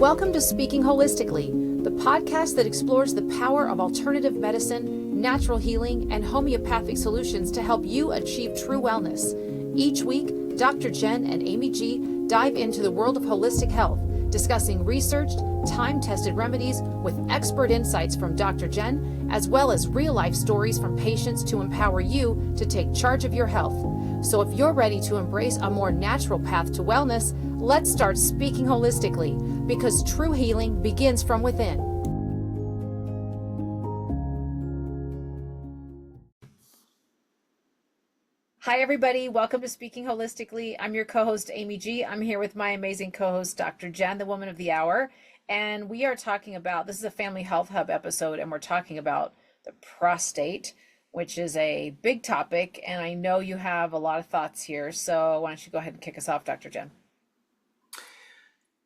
Welcome to Speaking Holistically, the podcast that explores the power of alternative medicine, natural healing, and homeopathic solutions to help you achieve true wellness. Each week, Dr. Jen and Amy G dive into the world of holistic health, discussing researched, time-tested remedies with expert insights from Dr. Jen, as well as real-life stories from patients to empower you to take charge of your health. So if you're ready to embrace a more natural path to wellness, let's start speaking holistically, because true healing begins from within. Hi, everybody. Welcome to Speaking Holistically. I'm your co-host, Amy G. I'm here with my amazing co-host, Dr. Jen, the woman of the hour. And we are talking about, this is a Family Health Hub episode, and we're talking about the prostate, which is a big topic. And I know you have a lot of thoughts here. So why don't you go ahead and kick us off, Dr. Jen?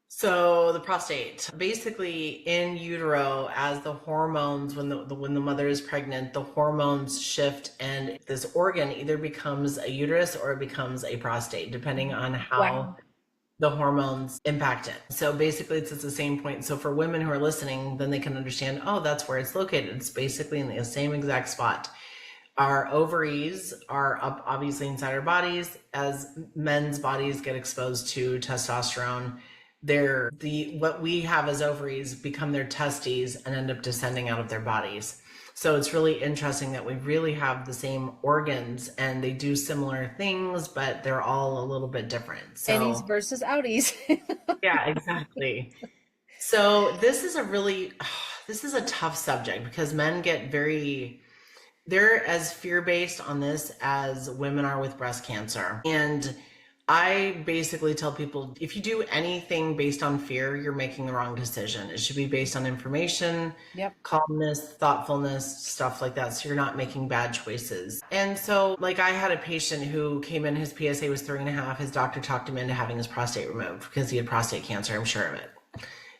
So the prostate, basically in utero, as the hormones, when the mother is pregnant, the hormones shift and this organ either becomes a uterus or it becomes a prostate, depending on how the hormones impact it. So basically it's at the same point. So for women who are listening, then they can understand, oh, that's where it's located. It's basically in the same exact spot. Our ovaries are up obviously inside our bodies. As men's bodies get exposed to testosterone, what we have as ovaries become their testes and end up descending out of their bodies. So it's really interesting that we really have the same organs and they do similar things, but they're all a little bit different. So, innies versus outies. Yeah, exactly. So this is a tough subject because men get they're as fear-based on this as women are with breast cancer. And I basically tell people, if you do anything based on fear, you're making the wrong decision. It should be based on information, calmness, thoughtfulness, stuff like that. So you're not making bad choices. And so like I had a patient who came in, his PSA was 3.5. His doctor talked him into having his prostate removed because he had prostate cancer, I'm sure of it.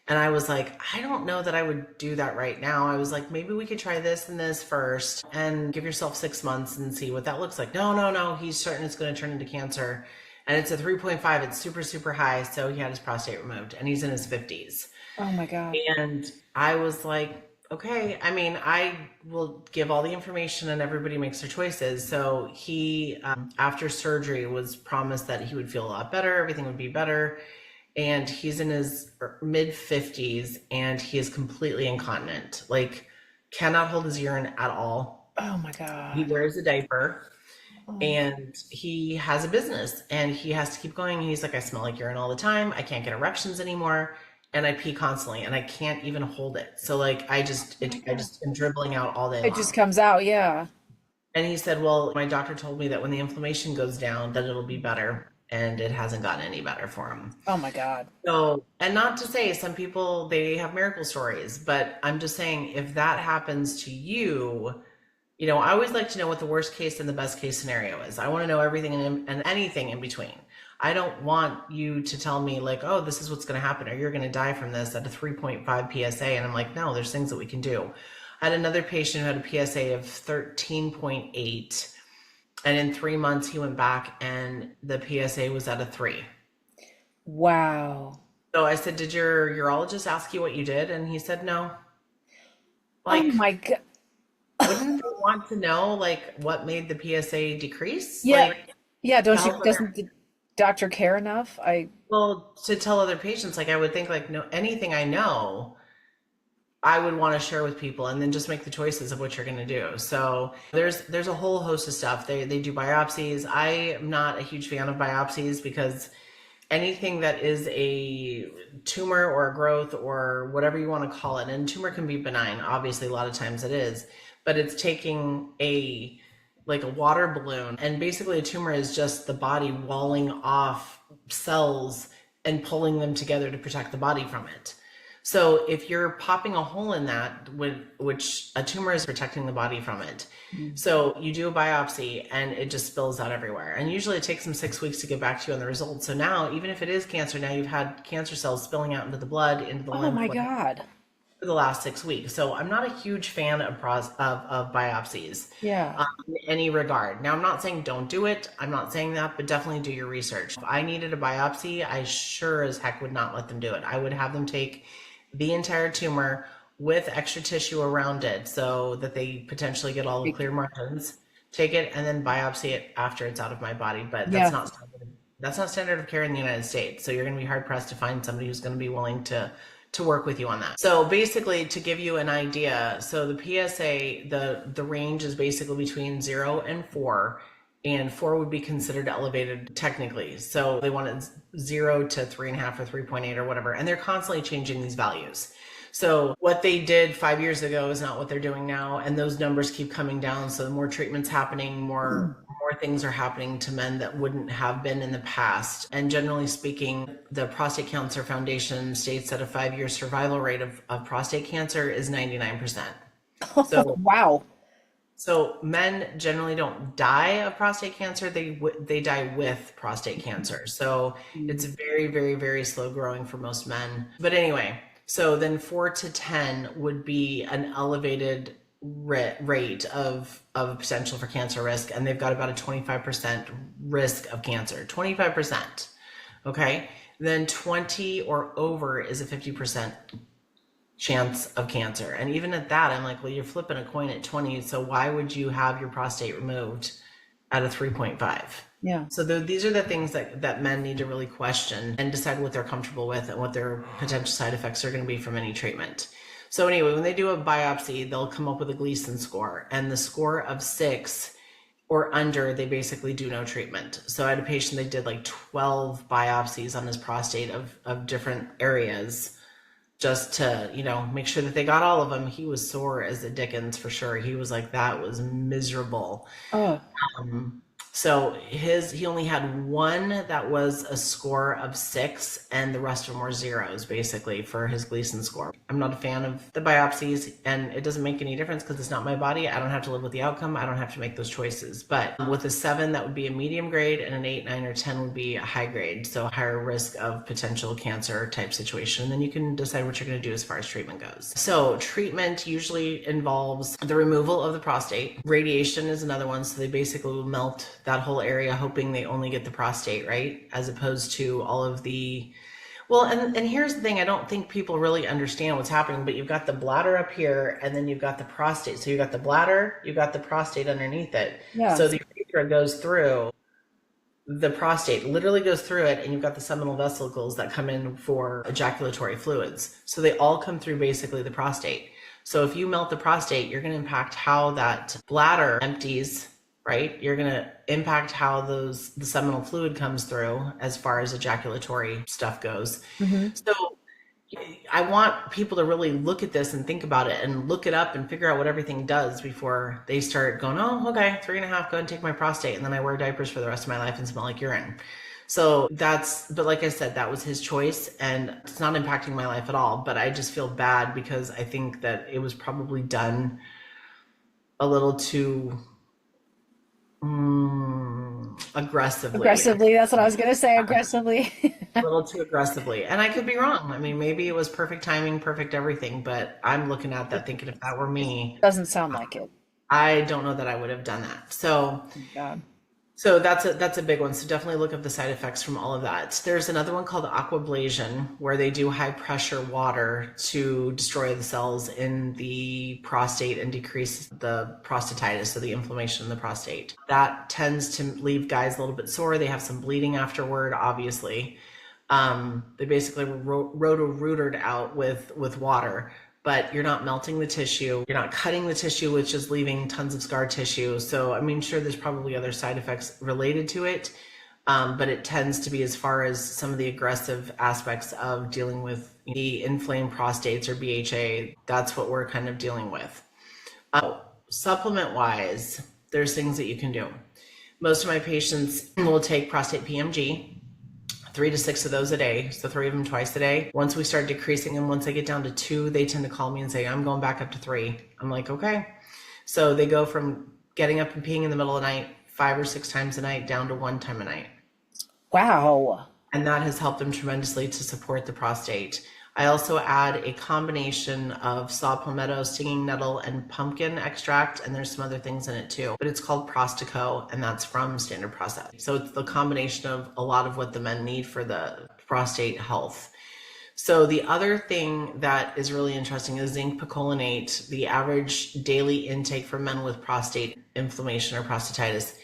And I was like, I don't know that I would do that right now. I was like, maybe we could try this and this first and give yourself 6 months and see what that looks like. No, he's certain it's going to turn into cancer. And it's a 3.5. It's super, super high. So he had his prostate removed and he's in his 50s. Oh my God. And I was like, okay, I mean, I will give all the information and everybody makes their choices. So he, after surgery, was promised that he would feel a lot better. Everything would be better. And he's in his mid 50s and he is completely incontinent, like cannot hold his urine at all. Oh my God. He wears a diaper. And he has a business and he has to keep going. He's like, I smell like urine all the time. I can't get erections anymore. And I pee constantly and I can't even hold it. So like, I just am dribbling out all day long. It just comes out. Yeah. And he said, well, my doctor told me that when the inflammation goes down, that it'll be better. And it hasn't gotten any better for him. Oh my God. So, and not to say some people, they have miracle stories, but I'm just saying if that happens to you, I always like to know what the worst case and the best case scenario is. I want to know everything and anything in between. I don't want you to tell me like, oh, this is what's going to happen or you're going to die from this at a 3.5 PSA. And I'm like, no, there's things that we can do. I had another patient who had a PSA of 13.8. And in 3 months, he went back and the PSA was at a 3. Wow. So I said, did your urologist ask you what you did? And he said, no. Like, oh my God. Wouldn't they want to know like what made the PSA decrease? Yeah. Like, yeah. Doesn't the doctor care enough? Well, to tell other patients, like I would think like no, anything I know, I would want to share with people and then just make the choices of what you're going to do. So there's a whole host of stuff. They do biopsies. I am not a huge fan of biopsies because anything that is a tumor or a growth or whatever you want to call it, and tumor can be benign. Obviously, a lot of times it is, but it's taking like a water balloon. And basically a tumor is just the body walling off cells and pulling them together to protect the body from it. So if you're popping a hole in that, which a tumor is protecting the body from it. So you do a biopsy and it just spills out everywhere. And usually it takes them 6 weeks to get back to you on the results. So now, even if it is cancer, now you've had cancer cells spilling out into the blood, into the lymph. Oh my God. for the last 6 weeks. So I'm not a huge fan of biopsies Yeah. in any regard. Now, I'm not saying don't do it. I'm not saying that, but definitely do your research. If I needed a biopsy, I sure as heck would not let them do it. I would have them take the entire tumor with extra tissue around it so that they potentially get all the clear margins, take it, and then biopsy it after it's out of my body. But Yeah. that's not standard of care in the United States. So you're going to be hard pressed to find somebody who's going to be willing to work with you on that. So basically, to give you an idea, so the PSA, the range is basically between 0 and 4, and 4 would be considered elevated technically. So they wanted 0 to 3.5 or 3.8 or whatever, and they're constantly changing these values. So what they did 5 years ago is not what they're doing now, and those numbers keep coming down. So more treatment's happening, more things are happening to men that wouldn't have been in the past. And generally speaking, the Prostate Cancer Foundation states that a 5-year survival rate of prostate cancer is 99%. So Wow. so men generally don't die of prostate cancer; they die with prostate cancer. So it's very, very, very slow growing for most men. But anyway, so then 4 to 10 would be an elevated rate of potential for cancer risk, and they've got about a 25% risk of cancer. 25%. Okay. Then 20 or over is a 50% chance of cancer. And even at that, I'm like, well, you're flipping a coin at 20. So why would you have your prostate removed at a 3.5? Yeah. So these are the things that men need to really question and decide what they're comfortable with and what their potential side effects are going to be from any treatment. So anyway, when they do a biopsy, they'll come up with a Gleason score, and the score of 6 or under, they basically do no treatment. So I had a patient, they did like 12 biopsies on his prostate of different areas just to, make sure that they got all of them. He was sore as the dickens for sure. He was like, that was miserable. Oh. So he only had one that was a score of 6, and the rest of them were zeros basically for his Gleason score. I'm not a fan of the biopsies, and it doesn't make any difference because it's not my body. I don't have to live with the outcome. I don't have to make those choices. But with a 7, that would be a medium grade, and an 8, 9, or 10 would be a high grade. So higher risk of potential cancer type situation. And then you can decide what you're going to do as far as treatment goes. So treatment usually involves the removal of the prostate. Radiation is another one. So they basically will melt that whole area, hoping they only get the prostate, right? As opposed to all of the, well, and here's the thing, I don't think people really understand what's happening, but you've got the bladder up here, and then you've got the prostate. So you've got the bladder, you've got the prostate underneath it. Yeah. So the urethra goes through the prostate, literally goes through it, and you've got the seminal vesicles that come in for ejaculatory fluids. So they all come through basically the prostate. So if you melt the prostate, you're going to impact how that bladder empties, right? You're going to impact how the seminal fluid comes through as far as ejaculatory stuff goes. Mm-hmm. So I want people to really look at this and think about it and look it up and figure out what everything does before they start going, oh, okay, 3.5, go ahead and take my prostate. And then I wear diapers for the rest of my life and smell like urine. So but like I said, that was his choice, and it's not impacting my life at all. But I just feel bad because I think that it was probably done a little too Aggressively, that's what I was going to say, aggressively. A little too aggressively. And I could be wrong. I mean, maybe it was perfect timing, perfect everything, but I'm looking at that thinking if that were me, Doesn't sound like it. I don't know that I would have done that. So God. So that's a big one. So definitely look up the side effects from all of that. There's another one called aquablation, where they do high pressure water to destroy the cells in the prostate and decrease the prostatitis, so the inflammation in the prostate. That tends to leave guys a little bit sore. They have some bleeding afterward, obviously. They basically were roto-rooted out with water, but you're not melting the tissue. You're not cutting the tissue, which is leaving tons of scar tissue. So, I mean, sure, there's probably other side effects related to it, but it tends to be, as far as some of the aggressive aspects of dealing with the inflamed prostates or BHA, that's what we're kind of dealing with. Supplement-wise, there's things that you can do. Most of my patients will take prostate PMG, 3 to 6 of those a day, so 3 of them twice a day. Once we start decreasing them, once they get down to 2, they tend to call me and say, I'm going back up to 3. I'm like, okay. So they go from getting up and peeing in the middle of the night 5 or 6 times a night down to 1 time a night. Wow. And that has helped them tremendously to support the prostate. I also add a combination of saw palmetto, stinging nettle, and pumpkin extract, and there's some other things in it too. But it's called Prostaco, and that's from Standard Prostate. So it's the combination of a lot of what the men need for the prostate health. So the other thing that is really interesting is zinc picolinate. The average daily intake for men with prostate inflammation or prostatitis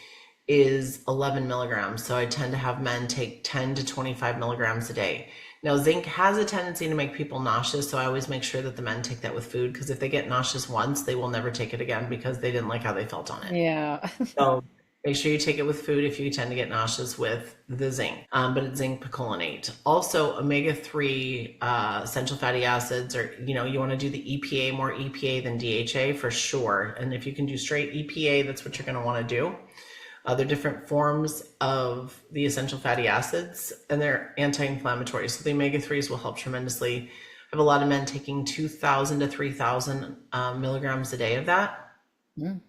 is 11 milligrams. So I tend to have men take 10 to 25 milligrams a day. Now, zinc has a tendency to make people nauseous, so I always make sure that the men take that with food, because if they get nauseous once, they will never take it again because they didn't like how they felt on it. Yeah. So make sure you take it with food if you tend to get nauseous with the zinc, but it's zinc picolinate. Also, omega-3 essential fatty acids, or, you want to do the EPA, more EPA than DHA for sure. And if you can do straight EPA, that's what you're going to want to do. They're different forms of the essential fatty acids, and they're anti-inflammatory. So the omega-3s will help tremendously. I have a lot of men taking 2,000 to 3,000 milligrams a day of that. Mm.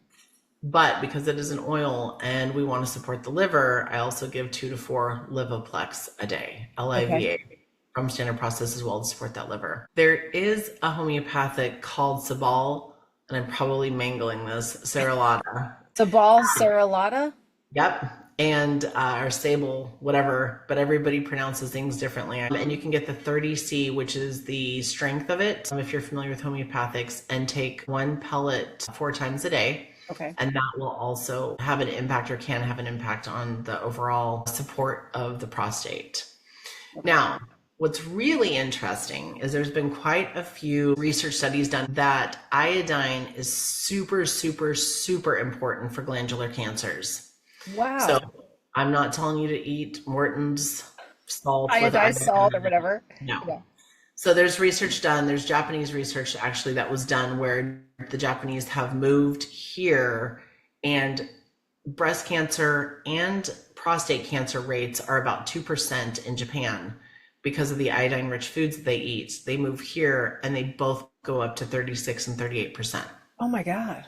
But because it is an oil and we want to support the liver, I also give 2 to 4 Livoplex a day, LIVA, from Standard Process as well, to support that liver. There is a homeopathic called Sabal, and I'm probably mangling this, Serrulata. Sabal Serrulata? Yep. And or Sabal, whatever, but everybody pronounces things differently. And you can get the 30C, which is the strength of it, if you're familiar with homeopathics, and take 1 pellet 4 times a day. Okay. And that will also have an impact, or can have an impact, on the overall support of the prostate. Okay. Now, what's really interesting is there's been quite a few research studies done that iodine is super, super, super important for glandular cancers. Wow. So I'm not telling you to eat Morton's salt. Iodized salt or whatever. No. Yeah. So there's research done. There's Japanese research actually that was done where the Japanese have moved here, and breast cancer and prostate cancer rates are about 2% in Japan because of the iodine rich foods that they eat. They move here and they both go up to 36 and 38%. Oh my God.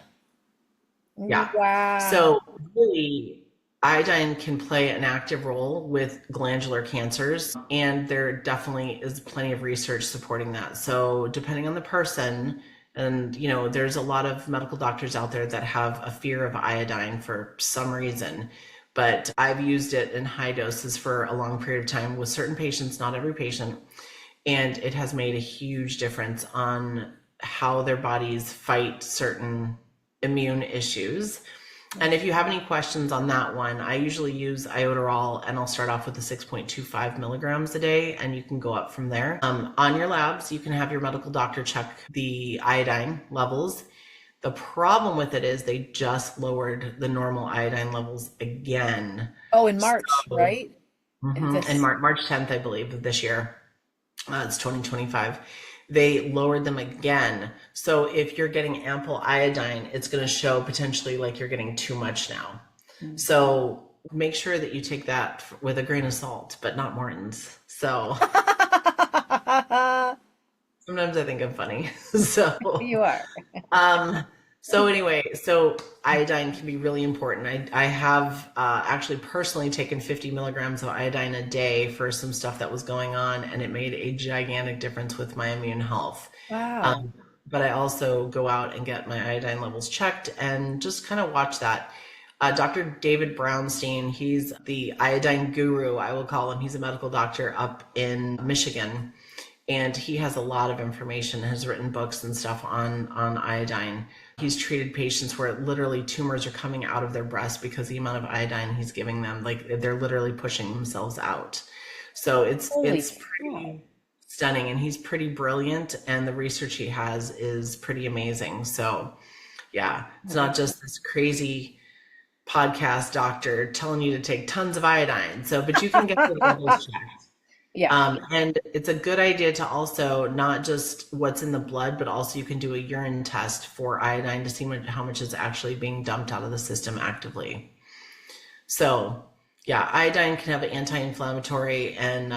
Yeah. Wow. So really, iodine can play an active role with glandular cancers, and there definitely is plenty of research supporting that. So depending on the person, and there's a lot of medical doctors out there that have a fear of iodine for some reason, but I've used it in high doses for a long period of time with certain patients, not every patient, and it has made a huge difference on how their bodies fight certain immune issues. And if you have any questions on that one, I usually use Iodoral, and I'll start off with the 6.25 milligrams a day, and you can go up from there. On your labs, you can have your medical doctor check the iodine levels. The problem with it is they just lowered the normal iodine levels again. Oh, in March, right? And March 10th, I believe, of this year. It's 2025. They lowered them again. So if you're getting ample iodine, it's going to show potentially like you're getting too much now. Mm-hmm. So make sure that you take that with a grain of salt, but not Morton's. So sometimes I think I'm funny. So you are. So anyway, so iodine can be really important. I have actually personally taken 50 milligrams of iodine a day for some stuff that was going on, and it made a gigantic difference with my immune health. Wow. But I also go out and get my iodine levels checked and just kind of watch that. Dr. David Brownstein, he's the iodine guru, I will call him. He's a medical doctor up in Michigan, and he has a lot of information, has written books and stuff on iodine. He's treated patients where literally tumors are coming out of their breast because the amount of iodine he's giving them, like they're literally pushing themselves out. So it's pretty stunning, and he's pretty brilliant, and the research he has is pretty amazing. So yeah, it's not just this crazy podcast doctor telling you to take tons of iodine. So, but you can get the levels checked. Yeah. And it's a good idea to also not just what's in the blood, but also you can do a urine test for iodine to see how much is actually being dumped out of the system actively. So yeah, iodine can have anti-inflammatory and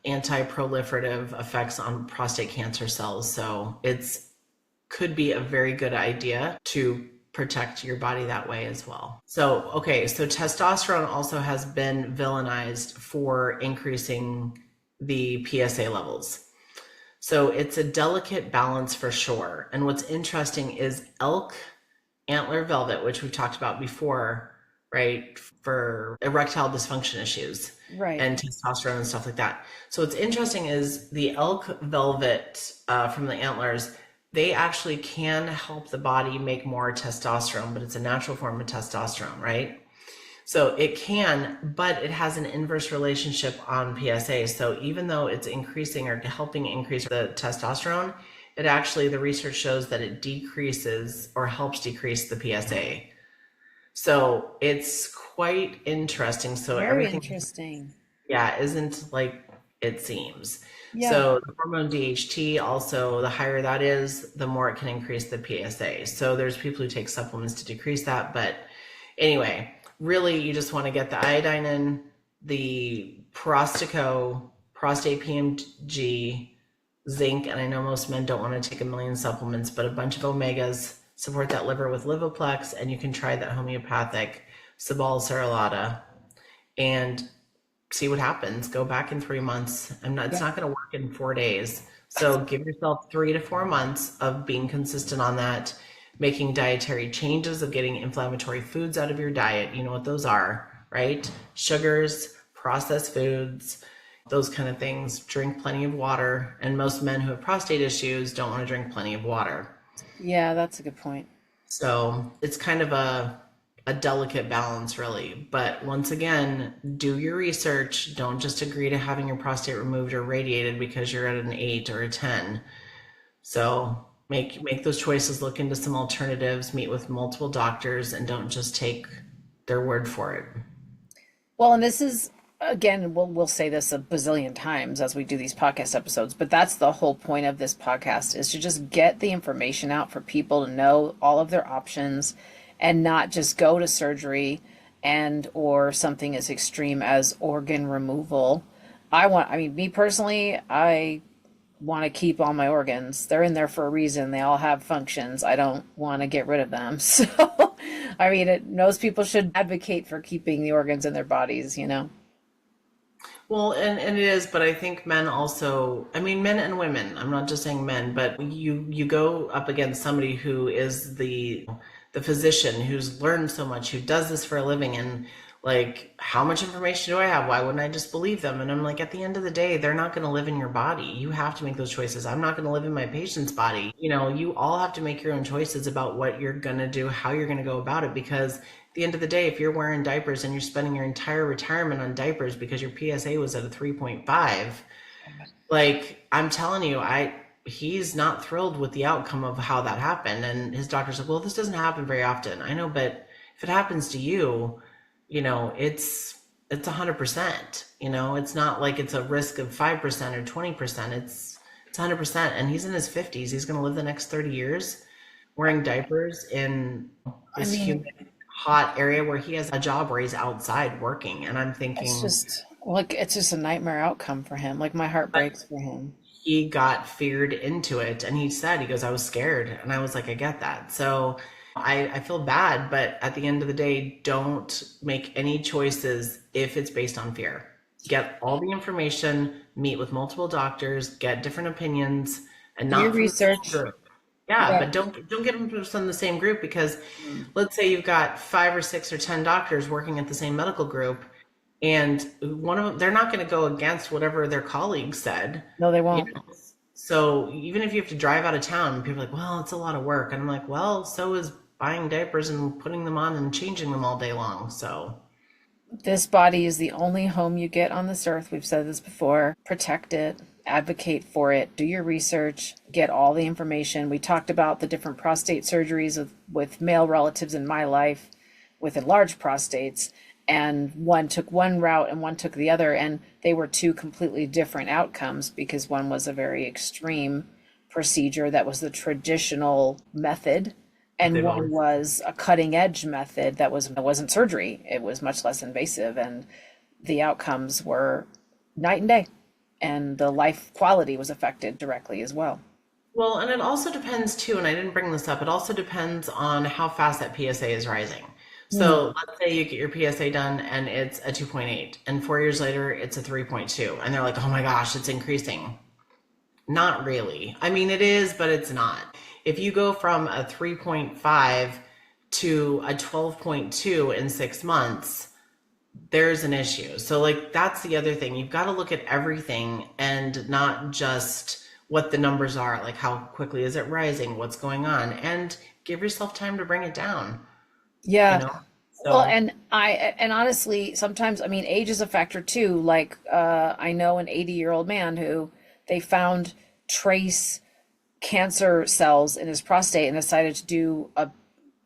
anti-proliferative effects on prostate cancer cells. So could be a very good idea to protect your body that way as well. So, okay, so testosterone also has been villainized for increasing the PSA levels. So it's a delicate balance for sure. And what's interesting is elk antler velvet, which we've talked about before, right, for erectile dysfunction issues Right. and testosterone and stuff like that. So what's interesting is the elk velvet from the antlers, they actually can help the body make more testosterone, but it's a natural form of testosterone, right? So it can, but it has an inverse relationship on PSA. So even though it's increasing or helping increase the testosterone, it actually, the research shows that it decreases or helps decrease the PSA. So it's quite interesting. So Very everything, interesting. yeah, isn't like it seems. Yeah. So the hormone DHT also, the higher that is, the more it can increase the PSA. So there's people who take supplements to decrease that. But anyway, really you just want to get the iodine in, the Prostico, Prostate PMG, zinc, and I know most men don't want to take a million supplements, but a bunch of omegas support that liver with Livoplex, and you can try that homeopathic Sabal Serrulata and see what happens. Go back in 3 months. It's not going to work in 4 days. So give yourself 3 to 4 months of being consistent on that, making dietary changes, of getting inflammatory foods out of your diet. You know what those are, right? Sugars, processed foods, those kind of things. Drink plenty of water. And most men who have prostate issues don't want to drink plenty of water. Yeah, that's a good point. So it's kind of a delicate balance, really. But once again, do your research. Don't just agree to having your prostate removed or radiated because you're at an 8 or a 10. So make those choices, look into some alternatives, meet with multiple doctors, and don't just take their word for it. Well, and this is, again, we'll say this a bazillion times as we do these podcast episodes, but that's the whole point of this podcast, is to just get the information out for people to know all of their options and not just go to surgery and or something as extreme as organ removal. Me personally, I want to keep all my organs. They're in there for a reason. They all have functions. I don't want to get rid of them. So, most people should advocate for keeping the organs in their bodies, Well, and it is, but I think men also, men and women, I'm not just saying men, but you go up against somebody who is the physician, who's learned so much, who does this for a living, and like, how much information do I have? Why wouldn't I just believe them? And I'm like, at the end of the day, they're not going to live in your body. You have to make those choices. I'm not going to live in my patient's body. You all have to make your own choices about what you're going to do, how you're going to go about it, because at the end of the day, if you're wearing diapers and you're spending your entire retirement on diapers because your PSA was at a 3.5, like, I'm telling you, he's not thrilled with the outcome of how that happened. And his doctor said, well, this doesn't happen very often. I know, but if it happens to you, it's 100%. It's not like it's a risk of 5% or 20%. It's 100%. And he's in his 50s. He's going to live the next 30 years wearing diapers in this humid, hot area where he has a job where he's outside working. And I'm thinking, it's just a nightmare outcome for him. Like, my heart breaks for him. He got feared into it, and he goes, I was scared. And I was like, I get that. So I feel bad, but at the end of the day, don't make any choices if it's based on fear. Get all the information, meet with multiple doctors, get different opinions, and not your research. Yeah, but don't get them from the same group, because let's say you've got 5 or 6 or 10 doctors working at the same medical group, and one of them, they're not going to go against whatever their colleagues said. No, they won't. So even if you have to drive out of town, people are like, well, it's a lot of work. And I'm like, well, so is buying diapers and putting them on and changing them all day long. So this body is the only home you get on this earth. We've said this before. Protect it, advocate for it, do your research, get all the information. We talked about the different prostate surgeries with male relatives in my life with enlarged prostates, and one took one route and one took the other, and they were two completely different outcomes, because one was a very extreme procedure that was the traditional method, and one was a cutting edge method that wasn't surgery. It was much less invasive, and the outcomes were night and day, and the life quality was affected directly as well. Well, and it also depends too, and I didn't bring this up, it also depends on how fast that PSA is rising. So let's say you get your PSA done and it's a 2.8, and 4 years later it's a 3.2, and they're like, oh my gosh, it's increasing. Not really. I mean, it is, but it's not. If you go from a 3.5 to a 12.2 in 6 months, there's an issue. So, like, that's the other thing. You've got to look at everything and not just what the numbers are, like how quickly is it rising, what's going on, and give yourself time to bring it down, you Yeah. know? Well, So, and honestly, sometimes, I mean, age is a factor too. Like, I know an 80-year-old man who they found trace cancer cells in his prostate and decided to do a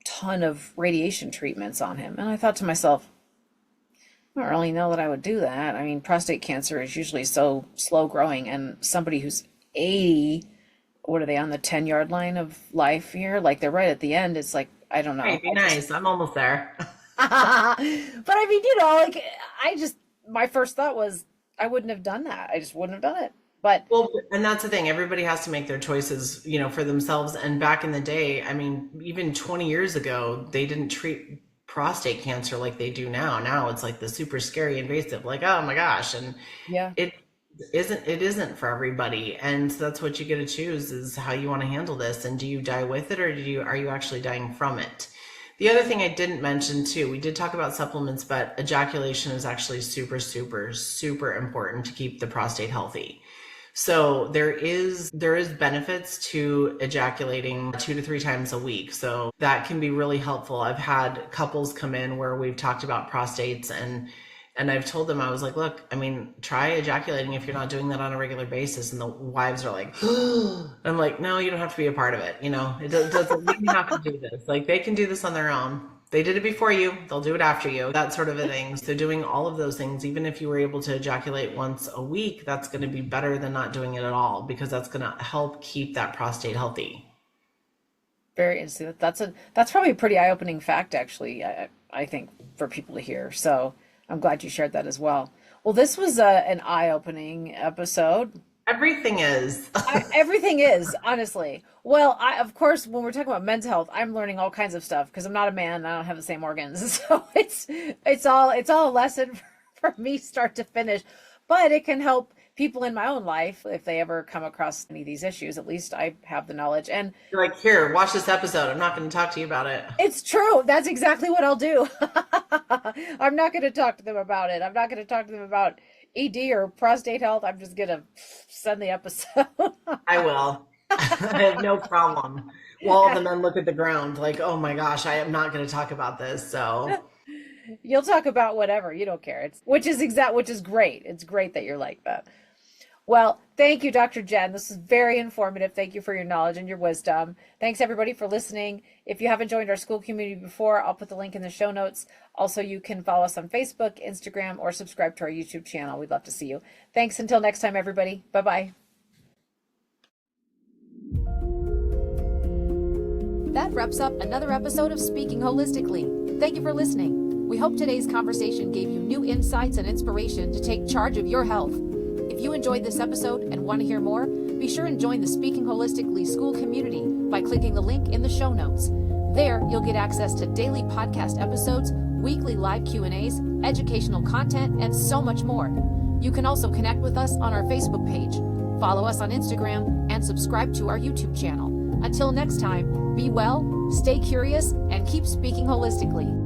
ton of radiation treatments on him. And I thought to myself, I don't really know that I would do that. I mean, prostate cancer is usually so slow growing, and somebody who's 80, what are they, on the 10-yard line of life here? Like, they're right at the end. It's like, I don't know. hey, be nice. I'm almost there. But I mean, like, my first thought was I wouldn't have done that. I just wouldn't have done it. But Well, and that's the thing. Everybody has to make their choices, for themselves. And back in the day, I mean, even 20 years ago, they didn't treat prostate cancer like they do now. Now it's like the super scary invasive, like, oh my gosh. And yeah, it isn't for everybody. And so that's what you get to choose, is how you want to handle this. And do you die with it, or are you actually dying from it? The other thing I didn't mention too, we did talk about supplements, but ejaculation is actually super, super, super important to keep the prostate healthy. So there is benefits to ejaculating 2 to 3 times a week. So that can be really helpful. I've had couples come in where we've talked about prostates, and I've told them, I was like, look, I mean, try ejaculating if you're not doing that on a regular basis. And the wives are like, I'm like, no, you don't have to be a part of it. It doesn't mean you have to do this. Like, they can do this on their own. They did it before you, they'll do it after you, that sort of a thing. So doing all of those things, even if you were able to ejaculate once a week, that's going to be better than not doing it at all, because that's going to help keep that prostate healthy. very interesting. That's probably a pretty eye-opening fact, actually. I think for people to hear. So I'm glad you shared that as well. Well, this was an eye-opening episode. Everything is. Everything is, honestly. Well, of course, when we're talking about men's health, I'm learning all kinds of stuff because I'm not a man and I don't have the same organs. So it's all a lesson for me, start to finish. But it can help people in my own life if they ever come across any of these issues. At least I have the knowledge. And You're like, here, watch this episode. I'm not going to talk to you about it. it's true. That's exactly what I'll do. I'm not going to talk to them about it. I'm not going to talk to them about ED or prostate health. I'm just going to send the episode. I will. I have no problem. Well, all the men look at the ground like, oh my gosh, I am not going to talk about this. So You'll talk about whatever. You don't care. Which is great. It's great that you're like that. Well, thank you, Dr. Jen. This is very informative. Thank you for your knowledge and your wisdom. Thanks, everybody, for listening. If you haven't joined our school community before, I'll put the link in the show notes. Also, you can follow us on Facebook, Instagram, or subscribe to our YouTube channel. We'd love to see you. Thanks. Until next time, everybody. Bye-bye. That wraps up another episode of Speaking Holistically. Thank you for listening. We hope today's conversation gave you new insights and inspiration to take charge of your health. If you enjoyed this episode and want to hear more, be sure and join the Speaking Holistically school community by clicking the link in the show notes. There, you'll get access to daily podcast episodes, weekly live Q&As, educational content, and so much more. You can also connect with us on our Facebook page, follow us on Instagram, and subscribe to our YouTube channel. Until next time, be well, stay curious, and keep speaking holistically.